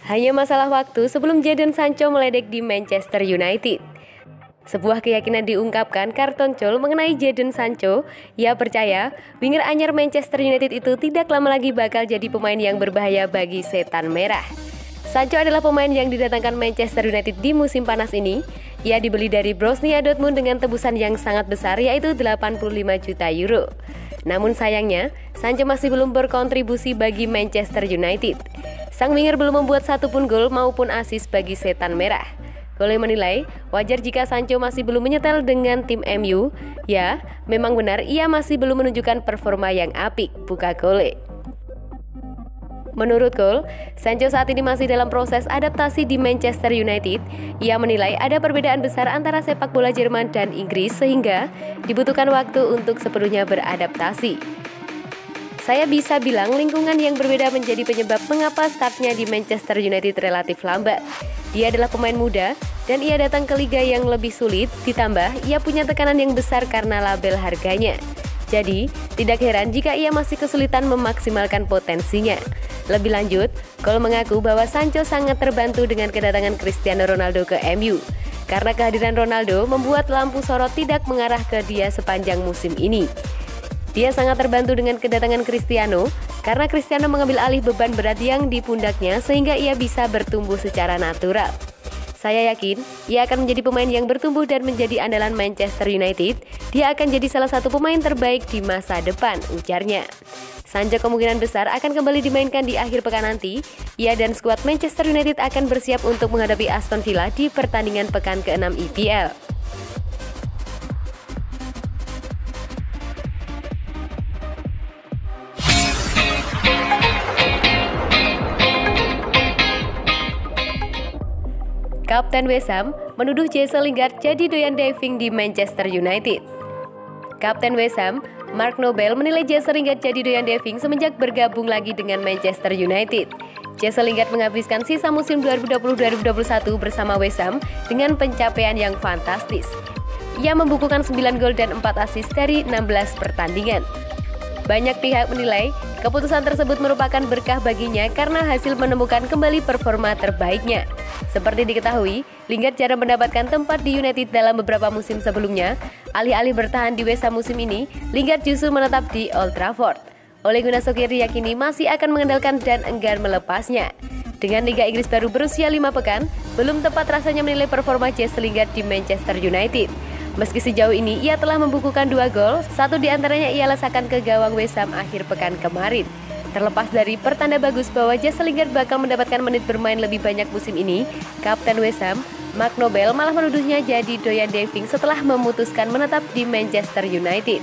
Hanya masalah waktu sebelum Jadon Sancho meledek di Manchester United. Sebuah keyakinan diungkapkan Carlton Cole mengenai Jadon Sancho. Ia percaya winger anyar Manchester United itu tidak lama lagi bakal jadi pemain yang berbahaya bagi setan merah. Sancho adalah pemain yang didatangkan Manchester United di musim panas ini. Ia dibeli dari Borussia Dortmund dengan tebusan yang sangat besar, yaitu 85 juta euro. Namun sayangnya, Sancho masih belum berkontribusi bagi Manchester United. Sang winger belum membuat satupun gol maupun assist bagi setan merah. Cole menilai wajar jika Sancho masih belum menyetel dengan tim MU. Ya, memang benar ia masih belum menunjukkan performa yang apik, buka Cole. Menurut Cole, Sancho saat ini masih dalam proses adaptasi di Manchester United. Ia menilai ada perbedaan besar antara sepak bola Jerman dan Inggris sehingga dibutuhkan waktu untuk sepenuhnya beradaptasi. Saya bisa bilang lingkungan yang berbeda menjadi penyebab mengapa startnya di Manchester United relatif lambat. Dia adalah pemain muda dan ia datang ke liga yang lebih sulit, ditambah ia punya tekanan yang besar karena label harganya. Jadi, tidak heran jika ia masih kesulitan memaksimalkan potensinya. Lebih lanjut, Cole mengaku bahwa Sancho sangat terbantu dengan kedatangan Cristiano Ronaldo ke MU. Karena kehadiran Ronaldo membuat lampu sorot tidak mengarah ke dia sepanjang musim ini. Dia sangat terbantu dengan kedatangan Cristiano karena Cristiano mengambil alih beban berat yang di pundaknya sehingga ia bisa bertumbuh secara natural. Saya yakin ia akan menjadi pemain yang bertumbuh dan menjadi andalan Manchester United. Dia akan jadi salah satu pemain terbaik di masa depan, ujarnya. Sancho kemungkinan besar akan kembali dimainkan di akhir pekan nanti. Ia dan skuad Manchester United akan bersiap untuk menghadapi Aston Villa di pertandingan pekan ke-6 EPL. Kapten West Ham menuduh Jesse Lingard jadi doyan diving di Manchester United. Kapten West Ham, Mark Noble menilai Jesse Lingard jadi doyan diving semenjak bergabung lagi dengan Manchester United. Jesse Lingard menghabiskan sisa musim 2020-2021 bersama West Ham dengan pencapaian yang fantastis. Ia membukukan 9 gol dan 4 assist dari 16 pertandingan. Banyak pihak menilai keputusan tersebut merupakan berkah baginya karena hasil menemukan kembali performa terbaiknya. Seperti diketahui, Lingard jarang mendapatkan tempat di United dalam beberapa musim sebelumnya. Alih-alih bertahan di West Ham musim ini, Lingard justru menetap di Old Trafford. Ole Gunnar Solskjaer diyakini masih akan mengandalkan dan enggan melepasnya. Dengan Liga Inggris baru berusia 5 pekan, belum tepat rasanya menilai performa Jesse Lingard di Manchester United. Meski sejauh ini ia telah membukukan 2 gol, satu diantaranya ia lesakan ke gawang West Ham akhir pekan kemarin. Terlepas dari pertanda bagus bahwa Jesse Lingard bakal mendapatkan menit bermain lebih banyak musim ini, Kapten West Ham, Mark Noble malah menuduhnya jadi doyan diving setelah memutuskan menetap di Manchester United.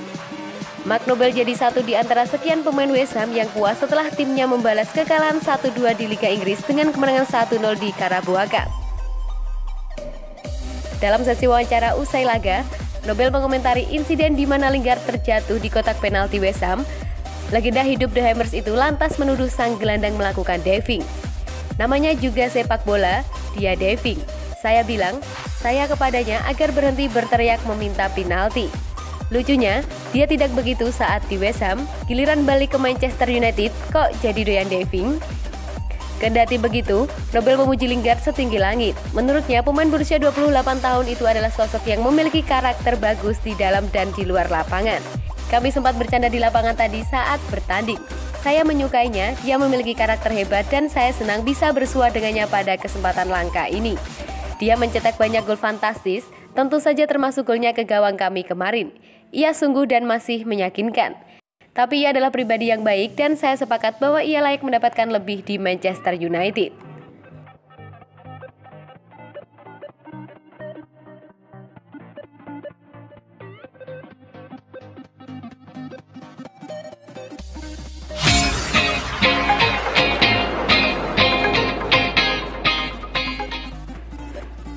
Mark Noble jadi satu di antara sekian pemain West Ham yang puas setelah timnya membalas kekalahan 1-2 di Liga Inggris dengan kemenangan 1-0 di Carabao Cup. Dalam sesi wawancara usai laga, Noble mengomentari insiden di mana Lingard terjatuh di kotak penalti West Ham. Legenda hidup The Hammers itu lantas menuduh sang gelandang melakukan diving. Namanya juga sepak bola, dia diving. Saya bilang, saya kepadanya agar berhenti berteriak meminta penalti. Lucunya, dia tidak begitu saat di West Ham, giliran balik ke Manchester United kok jadi doyan diving. Kendati begitu, Noble memuji Lingard setinggi langit. Menurutnya, pemain berusia 28 tahun itu adalah sosok yang memiliki karakter bagus di dalam dan di luar lapangan. Kami sempat bercanda di lapangan tadi saat bertanding. Saya menyukainya, dia memiliki karakter hebat dan saya senang bisa bersua dengannya pada kesempatan langka ini. Dia mencetak banyak gol fantastis, tentu saja termasuk golnya ke gawang kami kemarin. Ia sungguh dan masih meyakinkan. Tapi ia adalah pribadi yang baik dan saya sepakat bahwa ia layak mendapatkan lebih di Manchester United.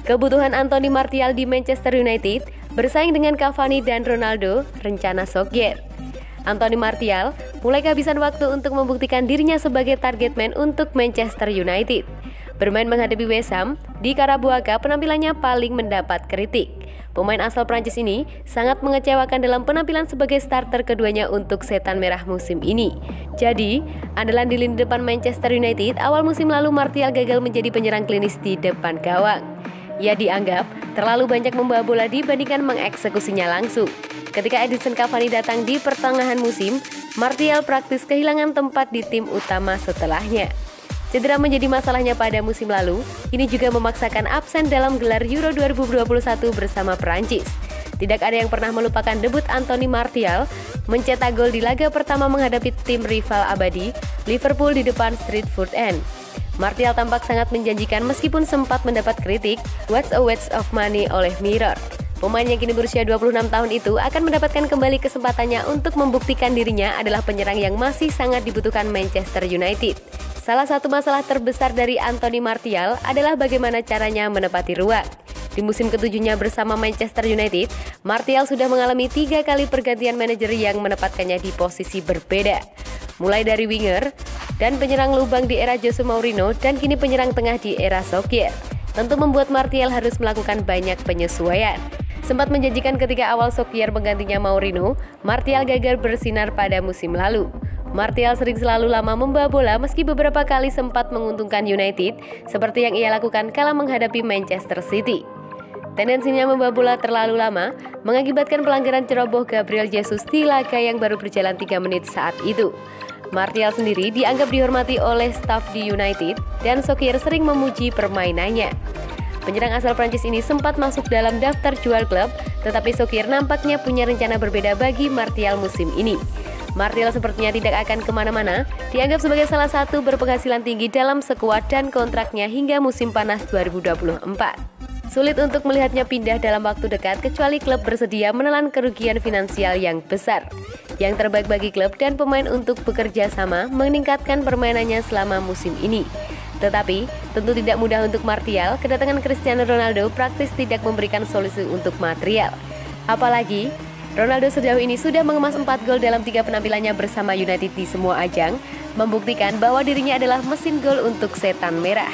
Kebutuhan Anthony Martial di Manchester United bersaing dengan Cavani dan Ronaldo, rencana Solskjaer. Anthony Martial mulai kehabisan waktu untuk membuktikan dirinya sebagai target man untuk Manchester United. Bermain menghadapi West Ham, di Carabao Cup penampilannya paling mendapat kritik. Pemain asal Prancis ini sangat mengecewakan dalam penampilan sebagai starter keduanya untuk Setan Merah musim ini. Jadi, andalan di lini depan Manchester United awal musim lalu Martial gagal menjadi penyerang klinis di depan gawang. Ia dianggap terlalu banyak membawa bola dibandingkan mengeksekusinya langsung. Ketika Edinson Cavani datang di pertengahan musim, Martial praktis kehilangan tempat di tim utama setelahnya. Cedera menjadi masalahnya pada musim lalu, ini juga memaksakan absen dalam gelar Euro 2021 bersama Prancis. Tidak ada yang pernah melupakan debut Anthony Martial, mencetak gol di laga pertama menghadapi tim rival abadi, Liverpool di depan Stretford End. Martial tampak sangat menjanjikan meskipun sempat mendapat kritik, "What's a waste of money" oleh Mirror. Pemain yang kini berusia 26 tahun itu akan mendapatkan kembali kesempatannya untuk membuktikan dirinya adalah penyerang yang masih sangat dibutuhkan Manchester United. Salah satu masalah terbesar dari Anthony Martial adalah bagaimana caranya menepati ruang. Di musim ketujuhnya bersama Manchester United, Martial sudah mengalami 3 kali pergantian manajer yang menempatkannya di posisi berbeda. Mulai dari winger dan penyerang lubang di era Jose Mourinho dan kini penyerang tengah di era Solskjaer. Tentu membuat Martial harus melakukan banyak penyesuaian. Sempat menjanjikan ketika awal Solskjaer menggantinya Mourinho, Martial gagal bersinar pada musim lalu. Martial selalu lama membawa bola meski beberapa kali sempat menguntungkan United, seperti yang ia lakukan kala menghadapi Manchester City. Tendensinya membawa bola terlalu lama mengakibatkan pelanggaran ceroboh Gabriel Jesus di laga yang baru berjalan 3 menit saat itu. Martial sendiri dianggap dihormati oleh staf di United dan Solskjaer sering memuji permainannya. Penyerang asal Prancis ini sempat masuk dalam daftar jual klub, tetapi Solskjaer nampaknya punya rencana berbeda bagi Martial musim ini. Martial sepertinya tidak akan kemana-mana, dianggap sebagai salah satu berpenghasilan tinggi dalam skuad dan kontraknya hingga musim panas 2024. Sulit untuk melihatnya pindah dalam waktu dekat kecuali klub bersedia menelan kerugian finansial yang besar. Yang terbaik bagi klub dan pemain untuk bekerja sama meningkatkan permainannya selama musim ini. Tetapi, tentu tidak mudah untuk Martial, kedatangan Cristiano Ronaldo praktis tidak memberikan solusi untuk Martial. Apalagi, Ronaldo sejauh ini sudah mengemas 4 gol dalam 3 penampilannya bersama United di semua ajang, membuktikan bahwa dirinya adalah mesin gol untuk Setan Merah.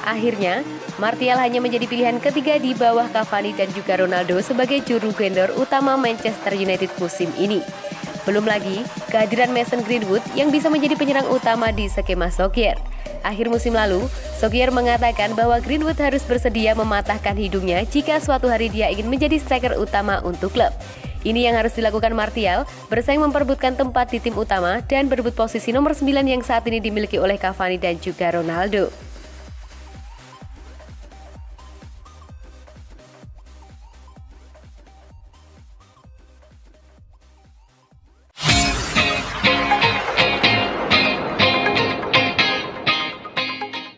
Akhirnya, Martial hanya menjadi pilihan ketiga di bawah Cavani dan juga Ronaldo sebagai juru gender utama Manchester United musim ini. Belum lagi, kehadiran Mason Greenwood yang bisa menjadi penyerang utama di skema Solskjaer. Akhir musim lalu, Solskjaer mengatakan bahwa Greenwood harus bersedia mematahkan hidungnya jika suatu hari dia ingin menjadi striker utama untuk klub. Ini yang harus dilakukan Martial, bersaing memperebutkan tempat di tim utama dan berebut posisi nomor 9 yang saat ini dimiliki oleh Cavani dan juga Ronaldo.